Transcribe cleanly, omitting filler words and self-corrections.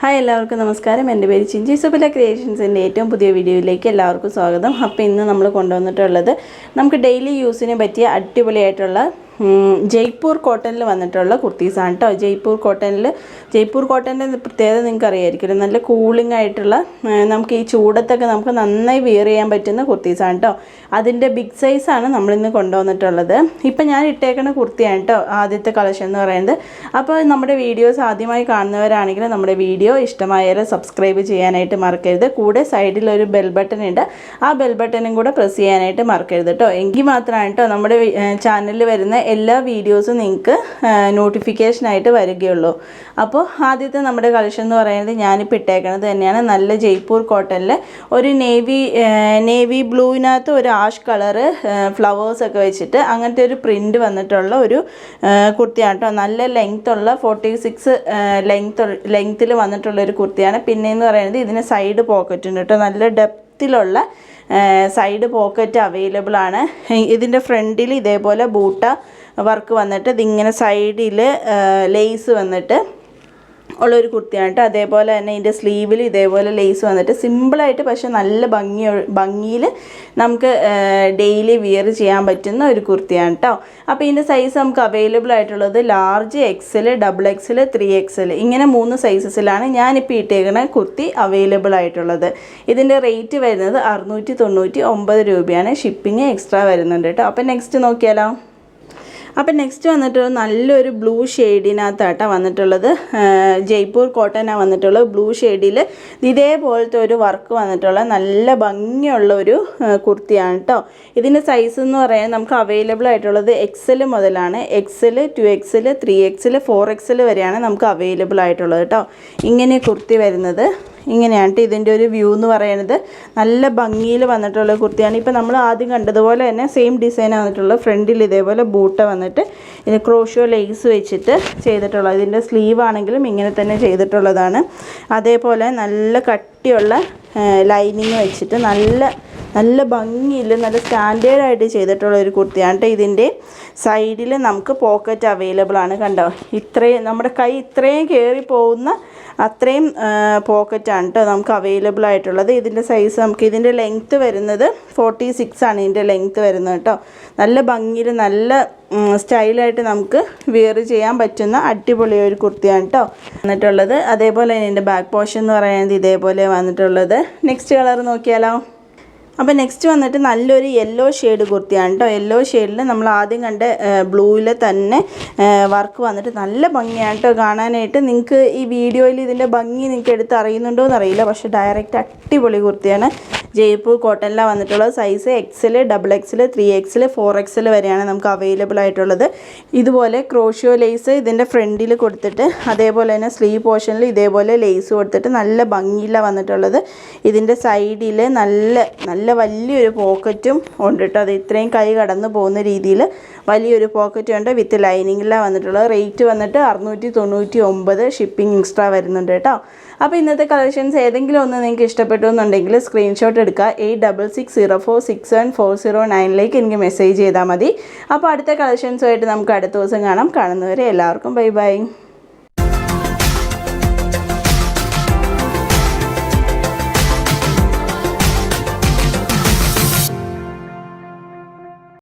Hi എല്ലാവർക്കും നമസ്കാരം. എൻ്റെ പേര് ചിഞ്ചി സുബില ക്രിയേഷൻസിൻ്റെ ഏറ്റവും പുതിയ വീഡിയോയിലേക്ക് എല്ലാവർക്കും സ്വാഗതം. അപ്പോൾ ഇന്ന് നമ്മൾ കൊണ്ടുവന്നിട്ടുള്ളത് നമുക്ക് ഡെയിലി യൂസിന് പറ്റിയ അടിപൊളിയായിട്ടുള്ള ജയ്പൂർ കോട്ടണിൽ വന്നിട്ടുള്ള കുർത്തീസാണ് കേട്ടോ. ജയ്പൂർ കോട്ടൻ്റെ പ്രത്യേകത നിങ്ങൾക്ക് അറിയായിരിക്കുമല്ലോ, നല്ല കൂളിംഗ് ആയിട്ടുള്ള നമുക്ക് ഈ ചൂടത്തൊക്കെ നമുക്ക് നന്നായി വിയർ ചെയ്യാൻ പറ്റുന്ന കുർത്തീസാണ് കേട്ടോ. അതിൻ്റെ ബിഗ് സൈസാണ് നമ്മളിന്ന് കൊണ്ടുവന്നിട്ടുള്ളത്. ഇപ്പം ഞാൻ ഇട്ടേക്കുന്ന കുർത്തിയാണ് കേട്ടോ ആദ്യത്തെ കളക്ഷൻ എന്ന് പറയുന്നത്. അപ്പോൾ നമ്മുടെ വീഡിയോസ് ആദ്യമായി കാണുന്നവരാണെങ്കിൽ നമ്മുടെ വീഡിയോ ഇഷ്ടമായാൽ സബ്സ്ക്രൈബ് ചെയ്യാനായിട്ട് മറക്കരുത്. കൂടെ സൈഡിലൊരു ബെൽ ബട്ടൺ ഉണ്ട്, ആ ബെൽ ബട്ടണും കൂടെ പ്രസ് ചെയ്യാനായിട്ട് മറക്കരുത് കേട്ടോ. എങ്കിൽ മാത്രമാണ് കേട്ടോ നമ്മുടെ ചാനലിൽ വരുന്ന എല്ലാ വീഡിയോസും നിങ്ങൾക്ക് നോട്ടിഫിക്കേഷനായിട്ട് വരികയുള്ളൂ. അപ്പോൾ ആദ്യത്തെ നമ്മുടെ കളക്ഷൻ എന്ന് പറയുന്നത് ഞാനിപ്പോൾ ഇട്ടേക്കുന്നത് തന്നെയാണ് നല്ല ജയ്പൂർ കോട്ടണിൽ ഒരു നേവി ബ്ലൂവിനകത്ത് ഒരു ആഷ് കളറ് ഫ്ലവേഴ്സൊക്കെ വെച്ചിട്ട് അങ്ങനത്തെ ഒരു പ്രിൻ്റ് വന്നിട്ടുള്ള ഒരു കുർത്തിയാണ് കേട്ടോ. നല്ല ലെങ്ത്തുള്ള 46 ലെങ്ത്തിൽ വന്നിട്ടുള്ളൊരു കുർത്തിയാണ്. പിന്നെയെന്ന് പറയുന്നത് ഇതിന് സൈഡ് പോക്കറ്റ് ഉണ്ട് കേട്ടോ. നല്ല ഡെപ്തിലുള്ള സൈഡ് പോക്കറ്റ് അവൈലബിൾ ആണ്. ഇതിൻ്റെ ഫ്രണ്ടിൽ ഇതേപോലെ ബൂട്ട വർക്ക് വന്നിട്ട് ഇതിങ്ങനെ സൈഡിൽ ലേസ് വന്നിട്ട് ഉള്ളൊരു കുർത്തിയാണ് കേട്ടോ. അതേപോലെ തന്നെ ഇതിൻ്റെ സ്ലീവിൽ ഇതേപോലെ ലേസ് വന്നിട്ട് സിമ്പിളായിട്ട് പക്ഷേ നല്ല ഭംഗിയിൽ നമുക്ക് ഡെയിലി വിയർ ചെയ്യാൻ പറ്റുന്ന ഒരു കുർത്തിയാണ് കേട്ടോ. അപ്പോൾ ഇതിൻ്റെ സൈസ് നമുക്ക് അവൈലബിൾ ആയിട്ടുള്ളത് ലാർജ്, XL, XXL, 3XL ഇങ്ങനെ 3 സൈസസിലാണ് ഞാനിപ്പോൾ ഇട്ടേക്കുന്ന കുർത്തി അവൈലബിൾ ആയിട്ടുള്ളത്. ഇതിൻ്റെ റേറ്റ് വരുന്നത് 699 രൂപയാണ്. ഷിപ്പിംഗ് എക്സ്ട്രാ വരുന്നുണ്ട് കേട്ടോ. അപ്പോൾ നെക്സ്റ്റ് നോക്കിയാലോ. അപ്പം നെക്സ്റ്റ് വന്നിട്ട് നല്ലൊരു ബ്ലൂ ഷെയ്ഡിനകത്താട്ടോ വന്നിട്ടുള്ളത്. ജയ്പൂർ കോട്ടനാണ് വന്നിട്ടുള്ളത്. ബ്ലൂ ഷെയ്ഡിൽ ഇതേപോലത്തെ ഒരു വർക്ക് വന്നിട്ടുള്ള നല്ല ഭംഗിയുള്ള ഒരു കുർത്തിയാണ് കേട്ടോ. ഇതിൻ്റെ സൈസ് എന്ന് പറയാൻ നമുക്ക് അവൈലബിൾ ആയിട്ടുള്ളത് XL മുതലാണ്. XL, 2XL, 3XL, 4XL വരെയാണ് നമുക്ക് അവൈലബിൾ ആയിട്ടുള്ളത് കേട്ടോ. ഇങ്ങനെ കുർത്തി വരുന്നത് ഇങ്ങനെയാണ് ഇതിൻ്റെ ഒരു വ്യൂ എന്ന് പറയുന്നത്. നല്ല ഭംഗിയിൽ വന്നിട്ടുള്ള കുർത്തിയാണ്. ഇപ്പോൾ നമ്മൾ ആദ്യം കണ്ടതുപോലെ തന്നെ സെയിം ഡിസൈൻ വന്നിട്ടുള്ള ഫ്രണ്ടിൽ ഇതേപോലെ ബൂട്ട വന്നിട്ട് ഇത് ക്രോഷ്യോ ലേസ് വെച്ചിട്ട് ചെയ്തിട്ടുള്ളത്. ഇതിൻ്റെ സ്ലീവ് ആണെങ്കിലും ഇങ്ങനെ തന്നെ ചെയ്തിട്ടുള്ളതാണ്. അതേപോലെ നല്ല കട്ടിയുള്ള ലൈനിങ് വെച്ചിട്ട് നല്ല ഭംഗിയിൽ നല്ല സ്റ്റാൻഡേർഡായിട്ട് ചെയ്തിട്ടുള്ള ഒരു കുർത്തിയാണ് കേട്ടോ. ഇതിൻ്റെ സൈഡിൽ നമുക്ക് പോക്കറ്റ് അവൈലബിൾ ആണ്. കണ്ടോ, ഇത്രയും നമ്മുടെ കൈ ഇത്രയും കയറി പോകുന്ന അത്രയും പോക്കറ്റാണ് കേട്ടോ നമുക്ക് അവൈലബിൾ ആയിട്ടുള്ളത്. ഇതിൻ്റെ സൈസ് നമുക്ക് ഇതിൻ്റെ ലെങ്ത്ത് വരുന്നത് 46 ആണ് ഇതിൻ്റെ ലെങ്ത്ത് വരുന്നത് കേട്ടോ. നല്ല ഭംഗിയിൽ നല്ല സ്റ്റൈലായിട്ട് നമുക്ക് വിയർ ചെയ്യാൻ പറ്റുന്ന അടിപൊളി ഒരു കുർത്തിയാണ് കേട്ടോ വന്നിട്ടുള്ളത്. അതേപോലെ തന്നെ ഇതിൻ്റെ ബാക്ക് പോർഷൻ എന്ന് പറയുന്നത് ഇതേപോലെ വന്നിട്ടുള്ളത്. നെക്സ്റ്റ് കളർ നോക്കിയാലോ. അപ്പോൾ നെക്സ്റ്റ് വന്നിട്ട് നല്ലൊരു യെല്ലോ ഷെയ്ഡ് കുർത്തിയാണ് കേട്ടോ. യെല്ലോ ഷെയ്ഡിൽ നമ്മൾ ആദ്യം കണ്ട ബ്ലൂവിൽ തന്നെ വർക്ക് വന്നിട്ട് നല്ല ഭംഗിയാണ് കേട്ടോ കാണാനായിട്ട്. നിങ്ങൾക്ക് ഈ വീഡിയോയിൽ ഇതിൻ്റെ ഭംഗി നിങ്ങൾക്ക് എടുത്ത് അറിയുന്നുണ്ടോ എന്നറിയില്ല, പക്ഷേ ഡയറക്റ്റ് അടിപൊളി കുർത്തിയാണ്. ജയ്പൂർ കോട്ടണിലാണ് വന്നിട്ടുള്ളത്. Size XL, XXL, 3XL, 4XL വരെയാണ് നമുക്ക് അവൈലബിൾ ആയിട്ടുള്ളത്. ഇതുപോലെ ക്രോഷ്യോ ലേസ് ഇതിൻ്റെ ഫ്രണ്ടിൽ കൊടുത്തിട്ട് അതേപോലെ തന്നെ സ്ലീവ് പോർഷനിൽ ഇതേപോലെ ലേസ് കൊടുത്തിട്ട് നല്ല ഭംഗിയിലാണ് വന്നിട്ടുള്ളത്. ഇതിൻ്റെ സൈഡിൽ നല്ല വലിയൊരു പോക്കറ്റും ഉണ്ട് കേട്ടോ. അത് ഇത്രയും കൈ കടന്നു പോകുന്ന രീതിയിൽ വലിയൊരു പോക്കറ്റ് ഉണ്ട്. വിത്ത് ലൈനിങ്ങിലാണ് വന്നിട്ടുള്ളത്. റേറ്റ് വന്നിട്ട് 699. ഷിപ്പിംഗ് എക്സ്ട്രാ വരുന്നുണ്ട് കേട്ടോ. അപ്പോൾ ഇന്നത്തെ കളക്ഷൻസ് ഏതെങ്കിലും ഒന്ന് നിങ്ങൾക്ക് ഇഷ്ടപ്പെട്ടു എന്നുണ്ടെങ്കിൽ സ്ക്രീൻഷോട്ട് എടുക്കുക. 8660467409 എനിക്ക് മെസ്സേജ് ചെയ്താൽ മതി. അപ്പോൾ അടുത്ത കളക്ഷൻസുമായിട്ട് നമുക്ക് അടുത്ത ദിവസം കാണാം. കാണുന്നവരെ എല്ലാവർക്കും ബൈ ബൈ.